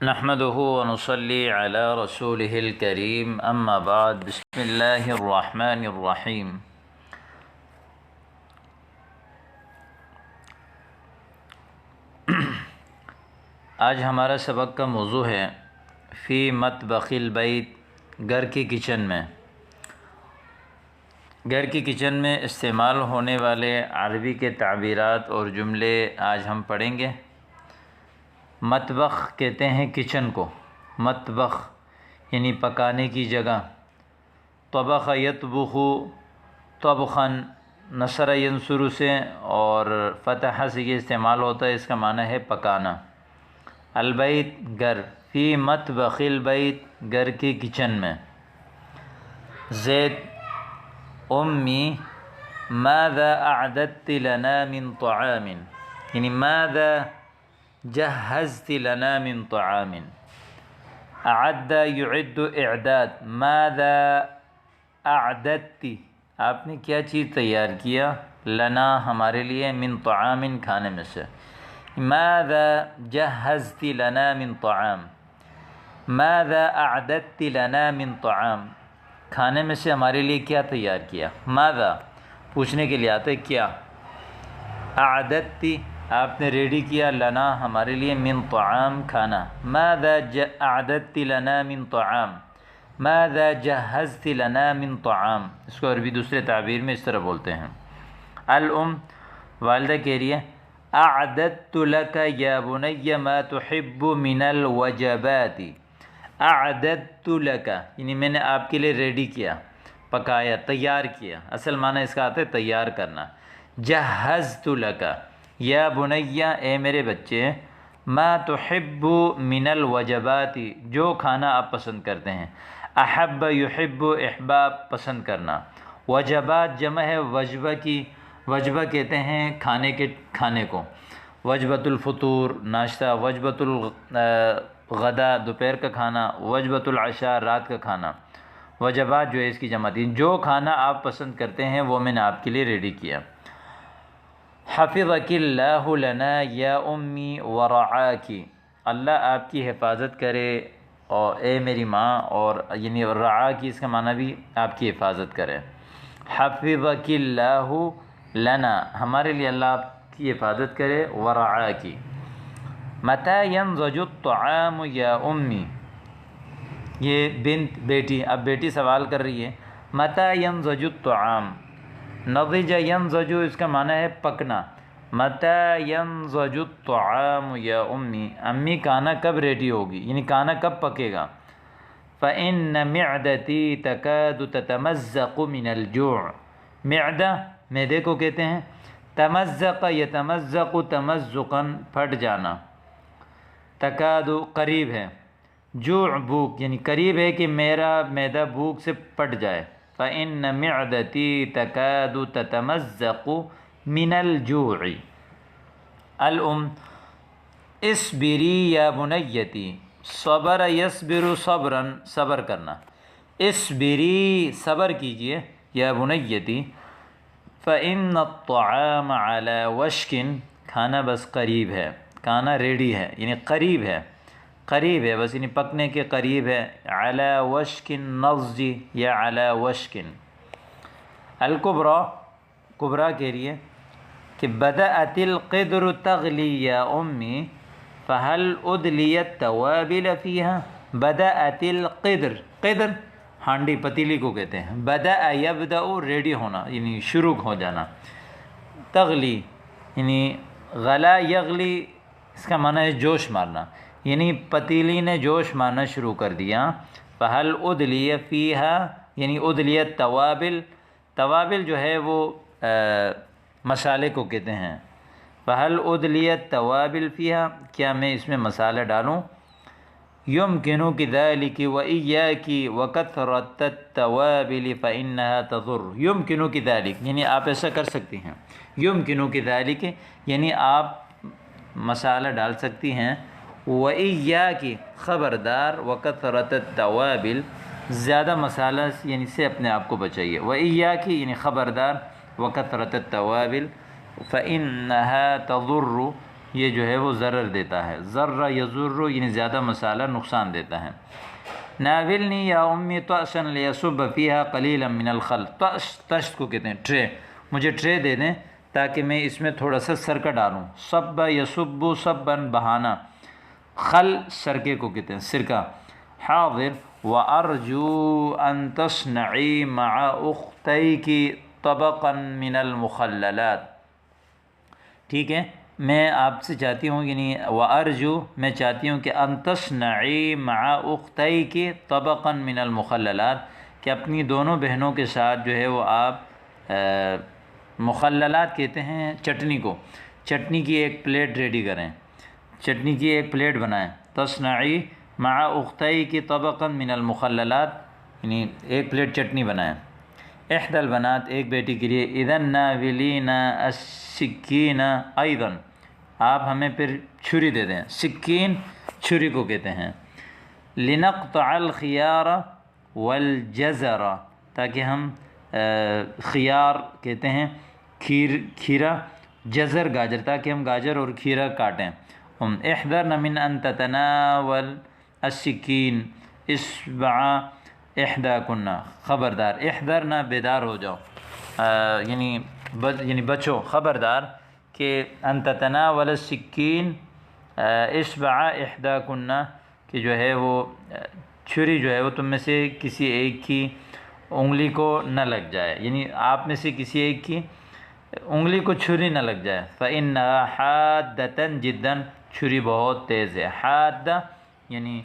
نحمده ونصلي على رسوله الكريم اما بعد بسم اللہ الرحمن الرحیم۔ آج ہمارا سبق کا موضوع ہے فی مطبخ البیت، گھر کی کچن میں۔ گھر کی کچن میں استعمال ہونے والے عربی کے تعبیرات اور جملے آج ہم پڑھیں گے۔ مطبخ کہتے ہیں کچن کو، مطبخ یعنی پکانے کی جگہ۔ طبخ یطبخ طبخا، نصر ینصر سے اور فتح سے یہ استعمال ہوتا ہے، اس کا معنی ہے پکانا۔ البیت گھر، فی مطبخ البیت گھر کی کچن میں۔ زید امی ماذا اعددت لنا من طعام، یعنی ماذا جہزت لنا من طعام۔ اعد یعد اعداد، ماذا اعددت، آپ نے کیا چیز تیار کیا، لنا ہمارے لیے، من طعام کھانے میں سے۔ ماذا جہزت لنا من طعام، ماذا اعددت لنا من طعام، کھانے میں سے ہمارے لیے کیا تیار کیا۔ ماذا پوچھنے کے لیے آتا ہے کیا، اعددت آپ نے ریڈی کیا، لنا ہمارے لیے، من طعام کھانا۔ ماذا اعددت لنا من طعام، ماذا جہزت لنا من طعام، اس کو عربی دوسرے تعبیر میں اس طرح بولتے ہیں۔ الام والدہ کہہ رہی ہے اعددت لک یا بنی ما تحب من الوجبات، اعددت لک یعنی میں نے آپ کے لیے ریڈی کیا، پکایا، تیار کیا، اصل معنی اس کا آتا ہے تیار کرنا۔ جہزت لک یا بنی، اے میرے بچے، ما تحب من الوجبات جو کھانا آپ پسند کرتے ہیں۔ احب یحب احباب پسند کرنا، وجبات جمع ہے وجبہ کی، وجبہ کہتے ہیں کھانے کو، وجبۃ الفطور ناشتہ، وجبۃ الغدا دوپہر کا کھانا، وجبۃ العشاء رات کا کھانا۔ وجبات جو ہے اس کی جمع تھی، جو کھانا آپ پسند کرتے ہیں وہ میں نے آپ کے لیے ریڈی کیا۔ حفظک اللہ لنا یا امی ورعاکی، اللہ آپ کی حفاظت کرے اور اے میری ماں، اور یعنی رعا کی اس کا معنی بھی آپ کی حفاظت کرے۔ حفظک اللہ لنا ہمارے لیے اللہ آپ کی حفاظت کرے، ورعاکی۔ متی ینضج الطعام یا امی، یہ بنت بیٹی، اب بیٹی سوال کر رہی ہے متی ینضج الطعام، نضج ینضج اس کا معنی ہے پکنا۔ متی ینضج الطعام یا امی، امی کھانا کب ریڈی ہوگی، یعنی کھانا کب پکے گا۔ فإن معدتی تکاد تتمزق من الجوع، معدہ معدے کو کہتے ہیں، تمزق یتمزق تمزقا پھٹ جانا، تکاد قریب ہے، جوع بھوک یعنی قریب ہے کہ میرا معدہ بھوک سے پٹ جائے۔ فإن معدتی تکاد تتمزق من الجوع۔ الام اصبری یا بنیتی، صبر یصبر صبرا صبر کرنا، اصبری صبر کیجئے، یا بنیتی، فإن الطعام على وشک کھانا بس قریب ہے، کھانا ریڈی ہے یعنی قریب ہے، قریب ہے بس یعنی پکنے کے قریب ہے۔ علی وشک النضج یا علی وشک۔ الکبریٰ کبریٰ کہہ رہی ہے کہ بدأت القدر تغلی یا امی فهل ادلیت توابل فیہا۔ بدأت القدر، قدر ہانڈی پتیلی کو کہتے ہیں، بدأ یبدأ ریڈی ہونا یعنی شروع ہو جانا، تغلی یعنی غلا یغلی اس کا معنی ہے جوش مارنا، یعنی پتیلی نے جوش مارنا شروع کر دیا۔ فہل ادلی فیہا یعنی ادلیت توابل، توابل جو ہے وہ مسالے کو کہتے ہیں۔ فہل ادلیت توابل فیہا، کیا میں اس میں مسالہ ڈالوں۔ یمکنک ذلک وإیاک وکثرۃ التوابل فإنہا تضر، یمکنک ذلک یعنی آپ ایسا کر سکتی ہیں، یمکنک ذلک یعنی آپ مسالہ ڈال سکتی ہیں، وإیاک خبردار، وکثرۃ التوابل زیادہ مسالہ یعنی سے اپنے آپ کو بچائیے، وإیاک یعنی خبردار، وکثرۃ التوابل فإنہا تضر یہ جو ہے وہ ضرر دیتا ہے. ضر یضر یعنی زیادہ مسالہ نقصان دیتا ہے. ناولنی یا امی طأسا لیصب فیہا قلیلا من الخل. طشت کو کہتے ہیں ٹرے. مجھے ٹرے دے دیں تاکہ میں اس میں تھوڑا سا سرکہ ڈالوں. صب یصب صبا بہانا. خل سرکے کو کہتے ہیں سرکہ. حاضر وارجو ان تصنعی مع اختیک طبقا من المخللات. ٹھیک ہے، میں آپ سے چاہتی ہوں یعنی وارجو میں چاہتی ہوں کہ ان تصنعی مع اختیک طبقا من المخللات، کہ اپنی دونوں بہنوں کے ساتھ جو ہے وہ آپ مخللات کہتے ہیں چٹنی کو، چٹنی کی ایک پلیٹ ریڈی کریں، چٹنی کی ایک پلیٹ بنائیں. تصنعی مع اختیک طبقا من المخللات یعنی ایک پلیٹ چٹنی بنائیں. احدى البنات ایک بیٹی کے لیے. اذن ناولین السکین ایضا، آپ ہمیں پھر چھری دے دیں. سکین چھری کو کہتے ہیں. لنقطع الخيار والجزر، تاکہ ہم خیار کہتے ہیں کھیرا، جزر گاجر، تاکہ ہم گاجر اور کھیرا کاٹیں. احذرن من ان تتناول السکین اصبع احداکن، خبردار. احذرن بیدار ہو جاؤ، یعنی بچو، خبردار کہ ان تتناول السکین اصبع احداکن، کہ جو ہے وہ چھری جو ہے وہ تم میں سے کسی ایک کی انگلی کو نہ لگ جائے، یعنی آپ میں سے کسی ایک کی انگلی کو چھری نہ لگ جائے. فإنها حادة جدا، چھری بہت تیز ہے. حادہ یعنی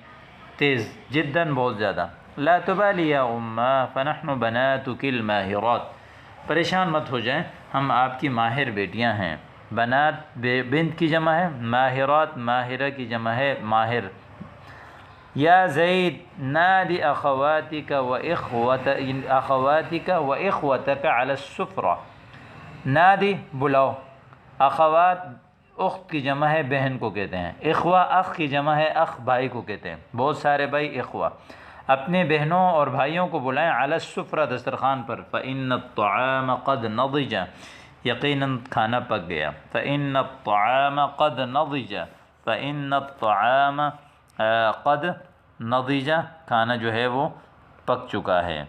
تیز، جدا بہت زیادہ. لا تبالی یا امّا فنحن بناتک الماہرات، پریشان مت ہو جائیں، ہم آپ کی ماہر بیٹیاں ہیں. بنات بنت کی جمع ہے، ماہرات ماہرہ کی جمع ہے ماہر. یا زید نادی اخواتک واخوتک علی السفرہ. نادی بلاؤ، اخوات اخت کی جمع ہے بہن کو کہتے ہیں. اخوہ اخ کی جمع ہے اخ بھائی کو کہتے ہیں. بہت سارے بھائی اخوہ. اپنے بہنوں اور بھائیوں کو بلائیں علی السفرہ دسترخوان پر. فإن الطعام قد نضج، یقیناً کھانا پک گیا. فإن الطعام قد نضج، فإن الطعام قد نضج، کھانا جو ہے وہ پک چکا ہے.